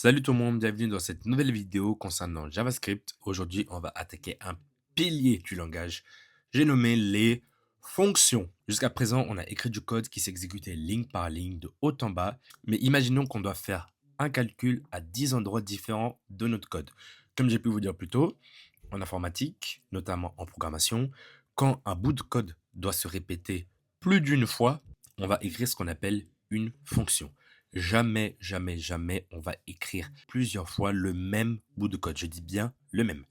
Salut tout le monde, bienvenue dans cette nouvelle vidéo concernant JavaScript. Aujourd'hui, on va attaquer un pilier du langage. J'ai nommé les fonctions. Jusqu'à présent, on a écrit du code qui s'exécutait ligne par ligne de haut en bas. Mais imaginons qu'on doit faire un calcul à 10 endroits différents de notre code. Comme j'ai pu vous dire plus tôt, en informatique, notamment en programmation, quand un bout de code doit se répéter plus d'une fois, on va écrire ce qu'on appelle une fonction. Jamais, jamais, jamais on va écrire plusieurs fois le même bout de code. Je dis bien le même.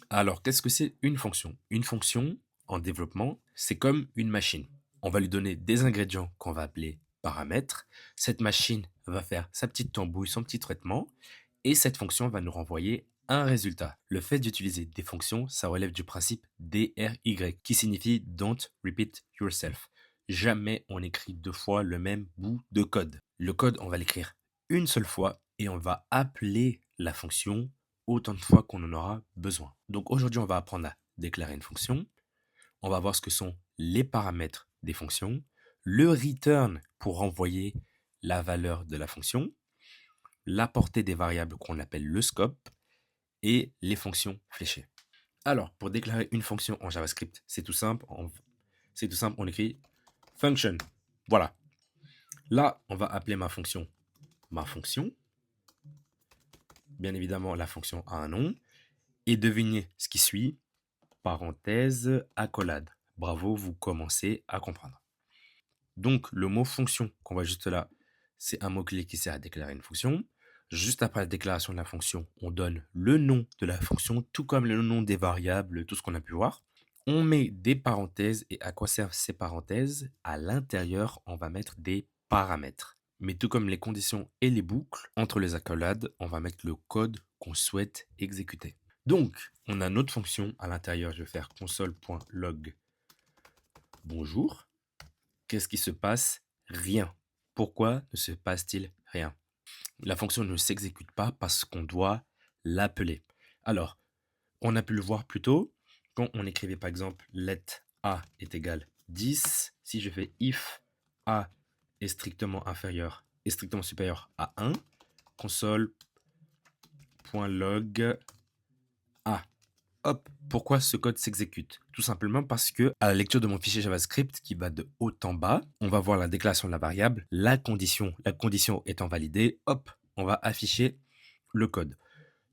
Alors, qu'est-ce que c'est une fonction? Une fonction, en développement, c'est comme une machine. On va lui donner des ingrédients qu'on va appeler paramètres. Cette machine va faire sa petite tambouille, son petit traitement, et cette fonction va nous renvoyer un résultat. Le fait d'utiliser des fonctions, ça relève du principe DRY, qui signifie Don't Repeat Yourself. Jamais on écrit deux fois le même bout de code. Le code, on va l'écrire une seule fois et on va appeler la fonction autant de fois qu'on en aura besoin. Donc aujourd'hui, on va apprendre à déclarer une fonction. On va voir ce que sont les paramètres des fonctions, le return pour renvoyer la valeur de la fonction, la portée des variables qu'on appelle le scope et les fonctions fléchées. Alors, pour déclarer une fonction en JavaScript, c'est tout simple. On écrit function. Voilà. Là, on va appeler ma fonction. Bien évidemment, la fonction a un nom. Et devinez ce qui suit. Parenthèse, accolade. Bravo, vous commencez à comprendre. Donc, le mot fonction qu'on voit juste là, c'est un mot-clé qui sert à déclarer une fonction. Juste après la déclaration de la fonction, on donne le nom de la fonction, tout comme le nom des variables, tout ce qu'on a pu voir. On met des parenthèses. Et à quoi servent ces parenthèses? À l'intérieur, on va mettre des paramètres. Mais tout comme les conditions et les boucles, entre les accolades, on va mettre le code qu'on souhaite exécuter. Donc, on a notre fonction. À l'intérieur, je vais faire console.log bonjour. Qu'est-ce qui se passe? Rien. Pourquoi ne se passe-t-il rien? La fonction ne s'exécute pas parce qu'on doit l'appeler. Alors, on a pu le voir plus tôt, quand on écrivait par exemple let a est égal 10, si je fais if a est strictement supérieur à 1, console.log a. Hop, pourquoi ce code s'exécute? Tout simplement parce que, à la lecture de mon fichier JavaScript qui va de haut en bas, on va voir la déclaration de la variable, la condition étant validée, hop, on va afficher le code.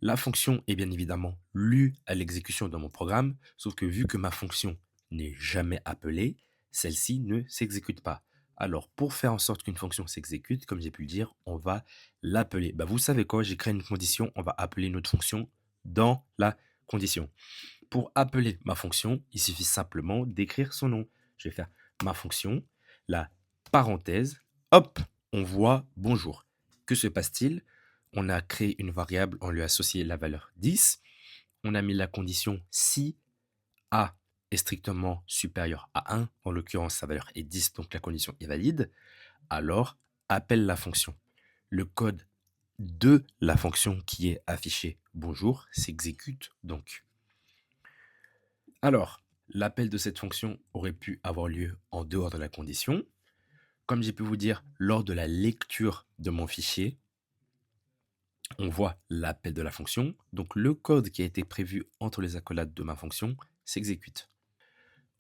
La fonction est bien évidemment lue à l'exécution de mon programme, sauf que vu que ma fonction n'est jamais appelée, celle-ci ne s'exécute pas. Alors, pour faire en sorte qu'une fonction s'exécute, comme j'ai pu le dire, on va l'appeler. Vous savez quoi, j'ai créé une condition, on va appeler notre fonction dans la condition. Pour appeler ma fonction, il suffit simplement d'écrire son nom. Je vais faire ma fonction, la parenthèse, hop, on voit bonjour. Que se passe-t-il? On a créé une variable, on lui a associé la valeur 10. On a mis la condition si A est strictement supérieur à 1, en l'occurrence sa valeur est 10, donc la condition est valide, alors appelle la fonction. Le code de la fonction qui est affiché bonjour s'exécute donc. Alors, l'appel de cette fonction aurait pu avoir lieu en dehors de la condition. Comme j'ai pu vous dire, lors de la lecture de mon fichier, on voit l'appel de la fonction. Donc, le code qui a été prévu entre les accolades de ma fonction s'exécute.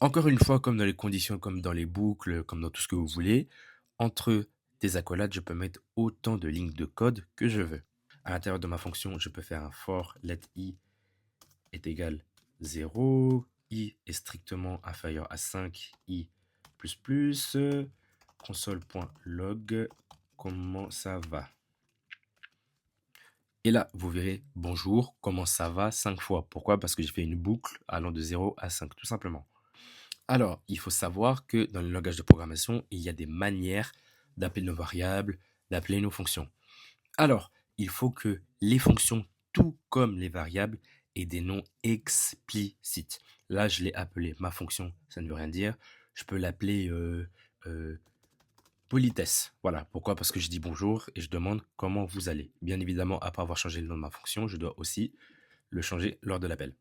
Encore une fois, comme dans les conditions, comme dans les boucles, comme dans tout ce que vous voulez, entre des accolades, je peux mettre autant de lignes de code que je veux. À l'intérieur de ma fonction, je peux faire un for let i est égal 0, i est strictement inférieur à 5, i plus, console.log, comment ça va? Et là, vous verrez bonjour, comment ça va 5 fois. Pourquoi? Parce que j'ai fait une boucle allant de 0 à 5, tout simplement. Alors, il faut savoir que dans le langage de programmation, il y a des manières d'appeler nos variables, d'appeler nos fonctions. Alors, il faut que les fonctions, tout comme les variables, aient des noms explicites. Là, je l'ai appelé ma fonction, ça ne veut rien dire. Je peux l'appeler politesse. Voilà, pourquoi? Parce que je dis bonjour et je demande comment vous allez. Bien évidemment, après avoir changé le nom de ma fonction, je dois aussi le changer lors de l'appel.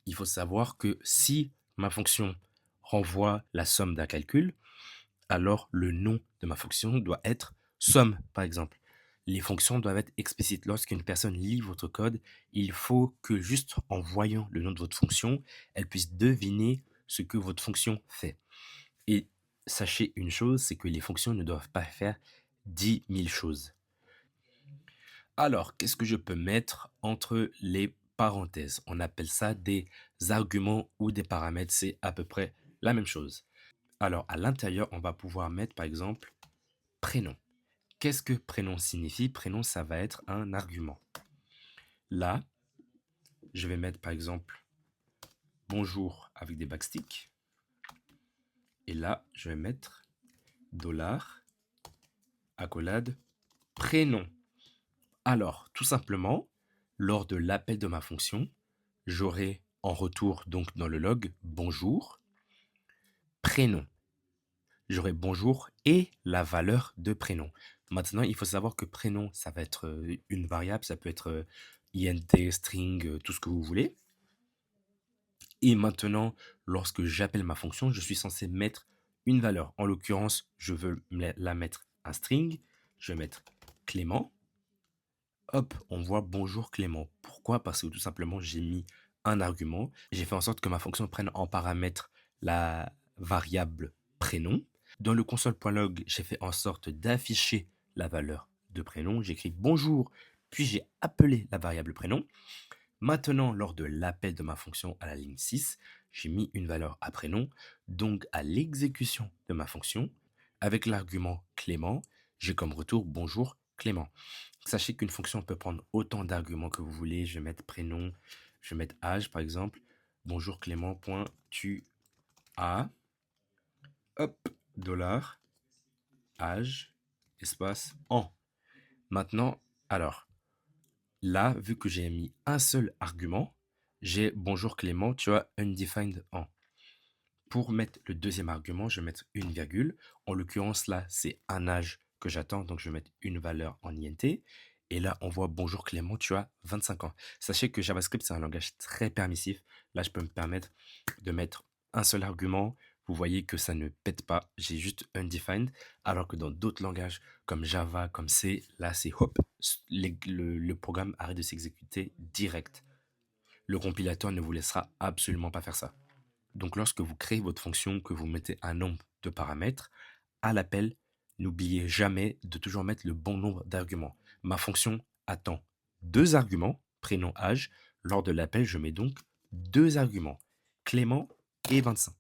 Il faut savoir que si ma fonction renvoie la somme d'un calcul, alors le nom de ma fonction doit être somme, par exemple. les fonctions doivent être explicites. Lorsqu'une personne lit votre code, il faut que juste en voyant le nom de votre fonction, elle puisse deviner ce que votre fonction fait. Et sachez une chose, c'est que les fonctions ne doivent pas faire 10 000 choses. Alors, qu'est-ce que je peux mettre entre les parenthèses? On appelle ça des arguments ou des paramètres, c'est à peu près la même chose. Alors, à l'intérieur, on va pouvoir mettre par exemple prénom. Qu'est-ce que prénom signifie? Prénom, ça va être un argument. Là, je vais mettre par exemple bonjour avec des backsticks. Et là, je vais mettre dollar, accolade, prénom. Alors, tout simplement, lors de l'appel de ma fonction, j'aurai en retour, donc dans le log, bonjour, prénom. J'aurai bonjour et la valeur de prénom. Maintenant, il faut savoir que prénom, ça va être une variable, ça peut être int, string, tout ce que vous voulez. Et maintenant, lorsque j'appelle ma fonction, je suis censé mettre une valeur. En l'occurrence, je veux la mettre un string. Je vais mettre Clément. Hop, on voit bonjour Clément. Pourquoi? Parce que tout simplement, j'ai mis un argument. J'ai fait en sorte que ma fonction prenne en paramètre la variable prénom. Dans le console.log, j'ai fait en sorte d'afficher la valeur de prénom. J'ai écrit bonjour, puis j'ai appelé la variable prénom. Maintenant, lors de l'appel de ma fonction à la ligne 6, j'ai mis une valeur à prénom. Donc, à l'exécution de ma fonction, avec l'argument Clément, j'ai comme retour bonjour Clément. Sachez qu'une fonction peut prendre autant d'arguments que vous voulez. Je vais mettre prénom, je vais mettre âge par exemple. Bonjour Clément, point, tu as, hop, dollar, âge, espace, en. Maintenant, alors, là, vu que j'ai mis un seul argument, j'ai bonjour Clément, tu as undefined en. Pour mettre le deuxième argument, je vais mettre une virgule. En l'occurrence, là, c'est un âge que j'attends, donc je vais mettre une valeur en int. Et là, on voit bonjour Clément, tu as 25 ans. Sachez que JavaScript, c'est un langage très permissif. Là, je peux me permettre de mettre un seul argument. Vous voyez que ça ne pète pas. J'ai juste undefined. Alors que dans d'autres langages comme Java, comme C, là, c'est hop, le programme arrête de s'exécuter direct. Le compilateur ne vous laissera absolument pas faire ça. Donc, lorsque vous créez votre fonction, que vous mettez un nombre de paramètres, à l'appel, n'oubliez jamais de toujours mettre le bon nombre d'arguments. Ma fonction attend 2 arguments, prénom, âge. Lors de l'appel, je mets donc 2 arguments, Clément et 25.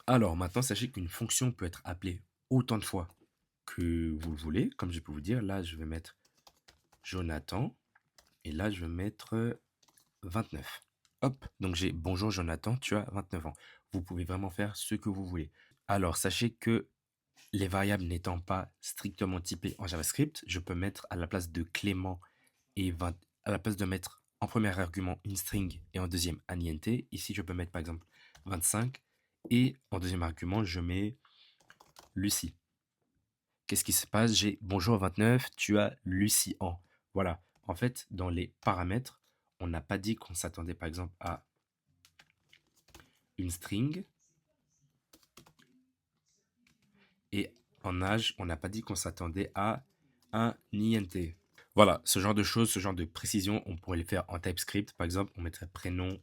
Alors, maintenant, sachez qu'une fonction peut être appelée autant de fois que vous le voulez. Comme je peux vous dire, là, je vais mettre Jonathan. Et là, je vais mettre 29. Hop, donc j'ai bonjour Jonathan, tu as 29 ans. Vous pouvez vraiment faire ce que vous voulez. Alors, sachez que les variables n'étant pas strictement typées en JavaScript, je peux mettre à la place de Clément et 20, à la place de mettre en premier argument une string et en deuxième un int. Ici, je peux mettre par exemple 25 et en deuxième argument, je mets Lucie. Qu'est-ce qui se passe? J'ai bonjour 29, tu as Lucie en. Voilà. En fait, dans les paramètres, on n'a pas dit qu'on s'attendait par exemple à une string. Et en âge, on n'a pas dit qu'on s'attendait à un int. Voilà, ce genre de choses, ce genre de précision, on pourrait le faire en TypeScript. Par exemple, on mettrait prénom,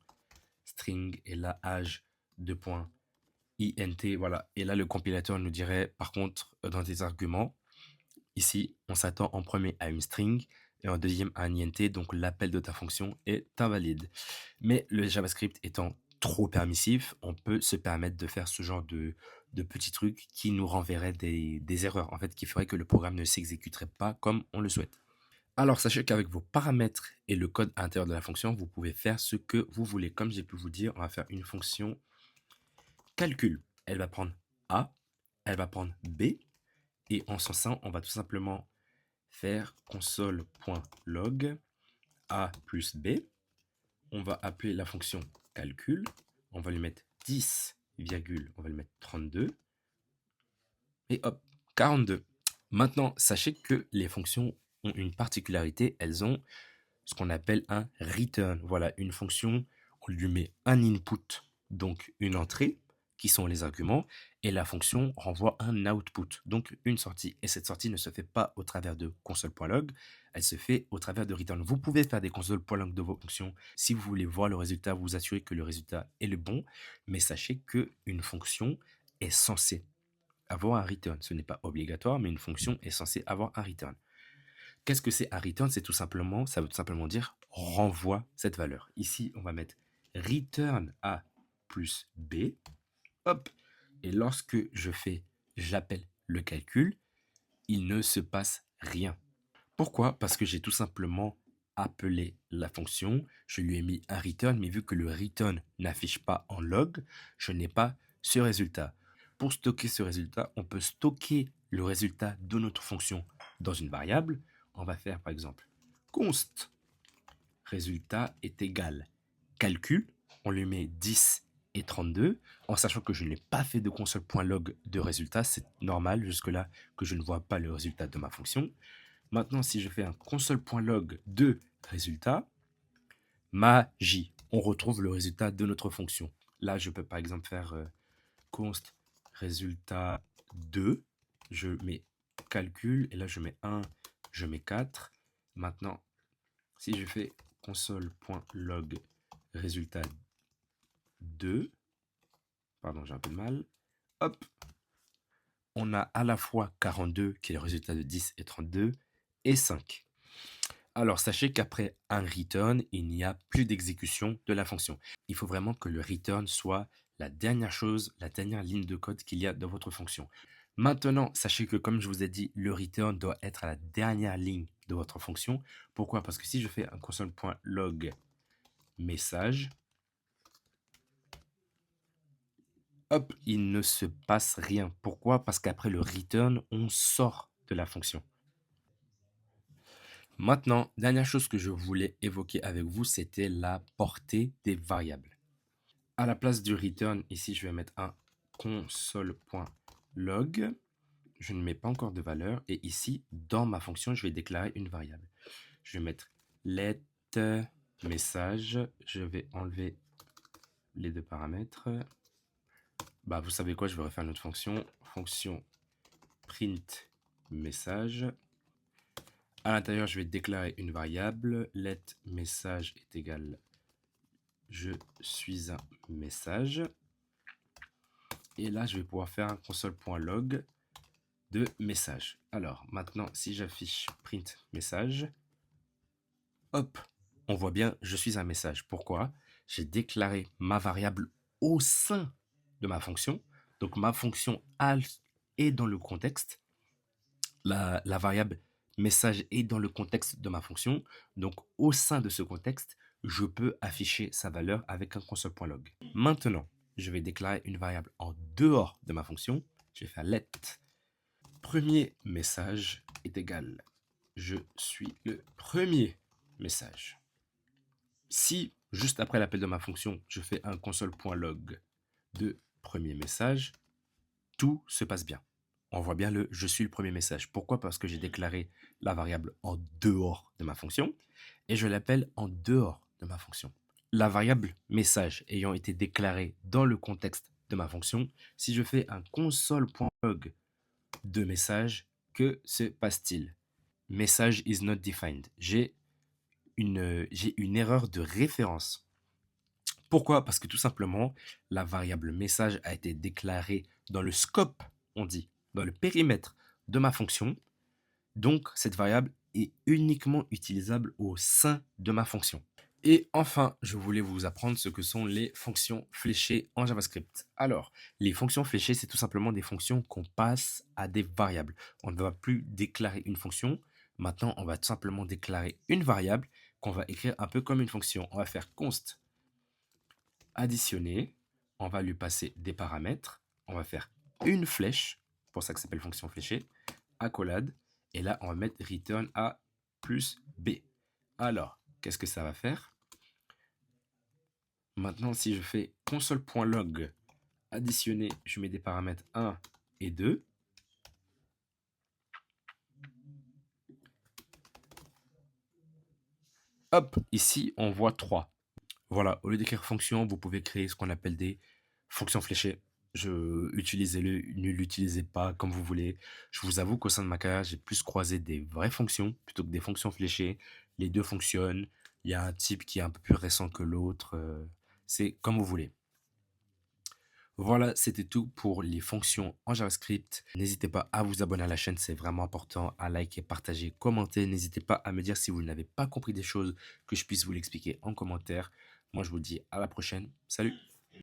string, et là, âge, 2 points, int. Voilà. Et là, le compilateur nous dirait, par contre, dans des arguments, ici, on s'attend en premier à une string et en deuxième à un int. Donc, l'appel de ta fonction est invalide. Mais le JavaScript étant trop permissif, on peut se permettre de faire ce genre de petits trucs qui nous renverraient des erreurs, en fait, qui feraient que le programme ne s'exécuterait pas comme on le souhaite. Alors, sachez qu'avec vos paramètres et le code à l'intérieur de la fonction, vous pouvez faire ce que vous voulez. Comme j'ai pu vous dire, on va faire une fonction calcul. Elle va prendre A, elle va prendre B, et en son sein, on va tout simplement faire console.log A plus B. On va appeler la fonction calcul. On va lui mettre 10, on va lui mettre 32. Et hop, 42. Maintenant, sachez que les fonctions ont une particularité. Elles ont ce qu'on appelle un return. Voilà, une fonction, on lui met un input, donc une entrée, qui sont les arguments, et la fonction renvoie un output, donc une sortie. Et cette sortie ne se fait pas au travers de console.log, elle se fait au travers de return. Vous pouvez faire des console.log de vos fonctions si vous voulez voir le résultat, vous assurer que le résultat est le bon, mais sachez qu'une fonction est censée avoir un return. Ce n'est pas obligatoire, mais une fonction est censée avoir un return. Qu'est-ce que c'est un return? C'est tout simplement, ça veut tout simplement dire renvoie cette valeur. Ici, on va mettre return A plus B. Hop. Et lorsque j'appelle le calcul, il ne se passe rien. Pourquoi? Parce que j'ai tout simplement appelé la fonction, je lui ai mis un return, mais vu que le return n'affiche pas en log, je n'ai pas ce résultat. Pour stocker ce résultat, on peut stocker le résultat de notre fonction dans une variable. On va faire par exemple const résultat est égal calcul, on lui met 10 et 32, en sachant que je n'ai pas fait de console.log de résultat, c'est normal jusque-là que je ne vois pas le résultat de ma fonction. Maintenant, si je fais un console.log de résultat, magie, on retrouve le résultat de notre fonction. Là, je peux par exemple faire const résultat 2, je mets calcul, et là je mets 1, je mets 4. Maintenant, si je fais console.log résultat 2, pardon, j'ai un peu de mal, hop, on a à la fois 42, qui est le résultat de 10 et 32, et 5. Alors, sachez qu'après un return, il n'y a plus d'exécution de la fonction. Il faut vraiment que le return soit la dernière chose, la dernière ligne de code qu'il y a dans votre fonction. Maintenant, sachez que comme je vous ai dit, le return doit être à la dernière ligne de votre fonction. Pourquoi? Parce que si je fais un console.log message, hop, il ne se passe rien. Pourquoi? Parce qu'après le return, on sort de la fonction. Maintenant, dernière chose que je voulais évoquer avec vous, c'était la portée des variables. À la place du return, ici, je vais mettre un console.log. Je ne mets pas encore de valeur. Et ici, dans ma fonction, je vais déclarer une variable. Je vais mettre let message. Je vais enlever les deux paramètres. Bah, vous savez quoi, je vais refaire une autre fonction. Fonction print message. À l'intérieur, je vais déclarer une variable. Let message est égal je suis un message. Et là, je vais pouvoir faire un console.log de message. Alors, maintenant, si j'affiche print message, hop, on voit bien je suis un message. Pourquoi? J'ai déclaré ma variable au sein de ma fonction. Donc, ma fonction est dans le contexte. La variable message est dans le contexte de ma fonction. Donc, au sein de ce contexte, je peux afficher sa valeur avec un console.log. Maintenant, je vais déclarer une variable en dehors de ma fonction. Je vais faire let premier message est égal je suis le premier message. Si, juste après l'appel de ma fonction, je fais un console.log de premier message, tout se passe bien. On voit bien le je suis le premier message. Pourquoi? Parce que j'ai déclaré la variable en dehors de ma fonction et je l'appelle en dehors de ma fonction. La variable message ayant été déclarée dans le contexte de ma fonction, si je fais un console.log de message, que se passe-t-il? Message is not defined. J'ai une erreur de référence. Pourquoi? Parce que tout simplement, la variable message a été déclarée dans le scope, on dit, dans le périmètre de ma fonction. Donc, cette variable est uniquement utilisable au sein de ma fonction. Et enfin, je voulais vous apprendre ce que sont les fonctions fléchées en JavaScript. Alors, les fonctions fléchées, c'est tout simplement des fonctions qu'on passe à des variables. On ne va plus déclarer une fonction. Maintenant, on va tout simplement déclarer une variable qu'on va écrire un peu comme une fonction. On va faire const additionner. On va lui passer des paramètres. On va faire une flèche, pour ça que ça s'appelle fonction fléchée, accolade. Et là, on va mettre return A plus B. Alors, qu'est-ce que ça va faire? Maintenant, si je fais console.log additionner, je mets des paramètres 1 et 2. Hop, ici, on voit 3. Voilà, au lieu d'écrire fonction, vous pouvez créer ce qu'on appelle des fonctions fléchées. Utilisez-le, ne l'utilisez pas comme vous voulez. Je vous avoue qu'au sein de ma carrière, j'ai plus croisé des vraies fonctions plutôt que des fonctions fléchées. Les deux fonctionnent. Il y a un type qui est un peu plus récent que l'autre. C'est comme vous voulez. Voilà, c'était tout pour les fonctions en JavaScript. N'hésitez pas à vous abonner à la chaîne, c'est vraiment important, à liker, partager, commenter. N'hésitez pas à me dire si vous n'avez pas compris des choses, que je puisse vous l'expliquer en commentaire. Moi, je vous dis à la prochaine. Salut!